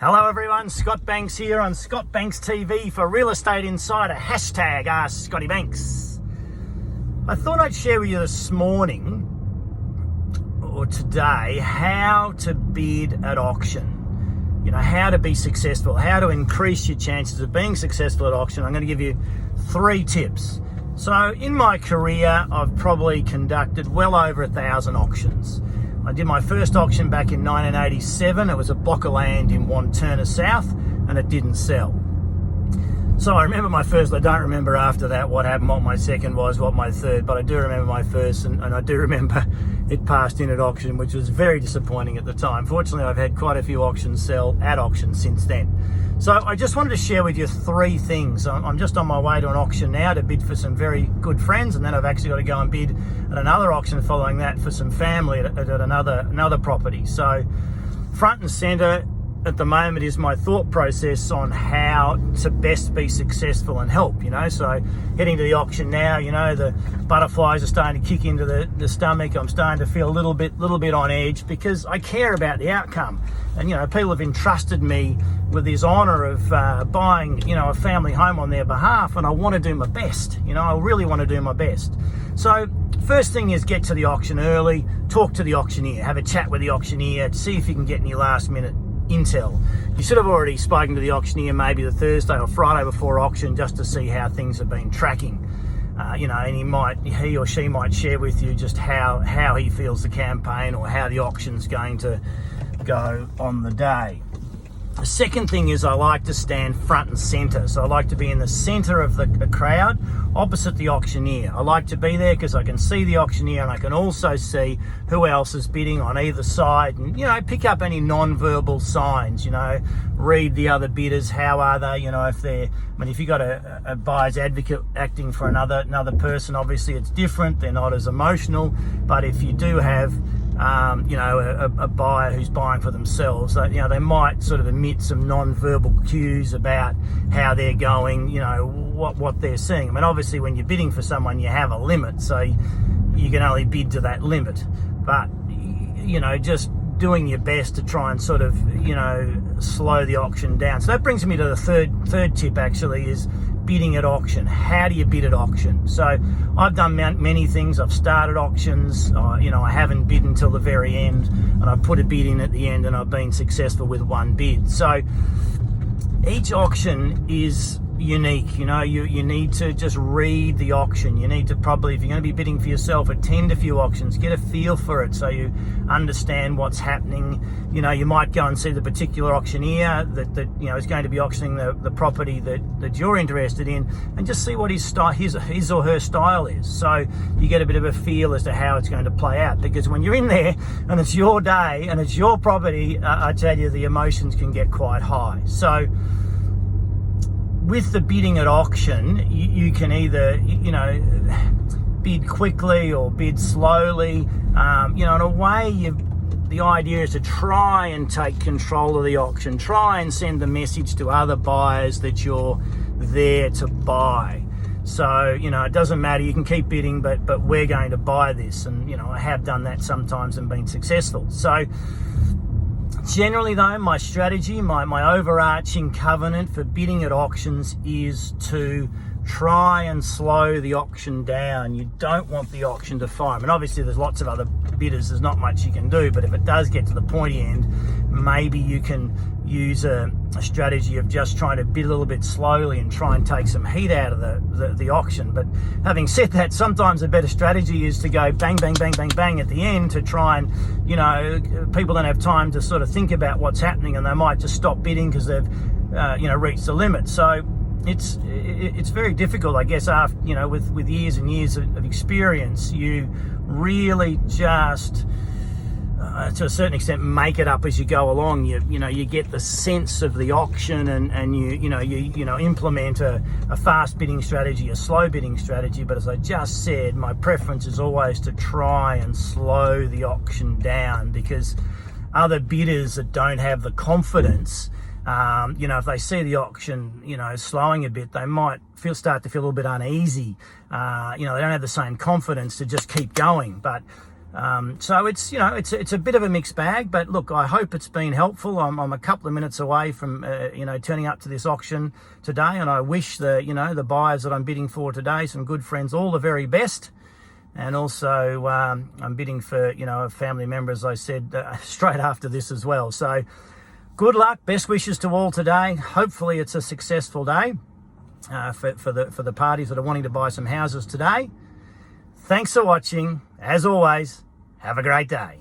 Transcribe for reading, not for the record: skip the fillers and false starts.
Hello everyone, Scott Banks here on Scott Banks TV for Real Estate Insider, hashtag Ask Scotty Banks. I thought I'd share with you this morning, or today, how to bid at auction. You know, how to be successful, how to increase your chances of being successful at auction. I'm going to give you 3 tips. So in my career, I've probably conducted well over 1,000 auctions. I did my first auction back in 1987. It was a block of land in Wantirna South, and it didn't sell. So I remember my first. I don't remember after that what happened, what my second was, what my third, but I do remember my first, and I do remember it passed in at auction, which was very disappointing at the time. Fortunately, I've had quite a few auctions sell at auction since then. So I just wanted to share with you 3 things. I'm just on my way to an auction now to bid for some very good friends, and then I've actually got to go and bid at another auction following that for some family at another property. So front and centre at the moment is my thought process on how to best be successful and help, you know. So heading to the auction now, you know, the butterflies are starting to kick into the stomach. I'm starting to feel a little bit on edge because I care about the outcome. And, you know, people have entrusted me with this honour of buying, you know, a family home on their behalf, and I want to do my best. You know, I really want to do my best. So first thing is get to the auction early, talk to the auctioneer, have a chat with the auctioneer, see if you can get any last minute intel. You should have already spoken to the auctioneer maybe the Thursday or Friday before auction just to see how things have been tracking. You know, and he or she might share with you just how he feels the campaign or how the auction's going to go on the day. The second thing is I like to stand front and centre. So I like to be in the centre of the crowd opposite the auctioneer. I like to be there because I can see the auctioneer and I can also see who else is bidding on either side, and, you know, pick up any non-verbal signs, you know, read the other bidders, how are they, you know, if you've got a buyer's advocate acting for another person, obviously it's different, they're not as emotional. But if you do have you know, a buyer who's buying for themselves, you know, they might sort of emit some non-verbal cues about how they're going, you know, what they're seeing. I mean, obviously when you're bidding for someone, you have a limit, so you can only bid to that limit. But, you know, just doing your best to try and sort of, you know, slow the auction down. So that brings me to the third tip, actually, is bidding at auction. How do you bid at auction? So I've done many things. I've started auctions, you know, I haven't bid until the very end, and I put a bid in at the end, and I've been successful with one bid. So each auction is unique. You know, you need to just read the auction. You need to probably, if you're going to be bidding for yourself, attend a few auctions, get a feel for it so you understand what's happening. You know, you might go and see the particular auctioneer that you know is going to be auctioning the property that you're interested in, and just see what his or her style is, so you get a bit of a feel as to how it's going to play out. Because when you're in there and it's your day and it's your property, I tell you, the emotions can get quite high. So with the bidding at auction, you can either, you know, bid quickly or bid slowly. You know, in a way, the idea is to try and take control of the auction, try and send the message to other buyers that you're there to buy. So, you know, it doesn't matter, you can keep bidding, but we're going to buy this. And, you know, I have done that sometimes and been successful. So generally though, my strategy, my overarching covenant for bidding at auctions is to try and slow the auction down. You don't want the auction to fire. And obviously there's lots of other bidders, there's not much you can do, but if it does get to the pointy end, maybe you can use a strategy of just trying to bid a little bit slowly and try and take some heat out of the auction. But having said that, sometimes a better strategy is to go bang, bang, bang, bang, bang at the end to try and, you know, people don't have time to sort of think about what's happening, and they might just stop bidding because they've, you know, reached the limit. So it's very difficult, I guess, after, you know, with years and years of experience, you really just to a certain extent make it up as you go along. You know, you get the sense of the auction, and you implement a fast bidding strategy, a slow bidding strategy. But as I just said, my preference is always to try and slow the auction down, because other bidders that don't have the confidence, you know, if they see the auction, you know, slowing a bit, they might start to feel a little bit uneasy. You know, they don't have the same confidence to just keep going. But So it's, it's a bit of a mixed bag, but look, I hope it's been helpful. I'm a couple of minutes away from, turning up to this auction today, and I wish the buyers that I'm bidding for today, some good friends, all the very best. And also, I'm bidding for, a family member, as I said, straight after this as well. So good luck, best wishes to all today. Hopefully it's a successful day for the parties that are wanting to buy some houses today. Thanks for watching. As always, have a great day.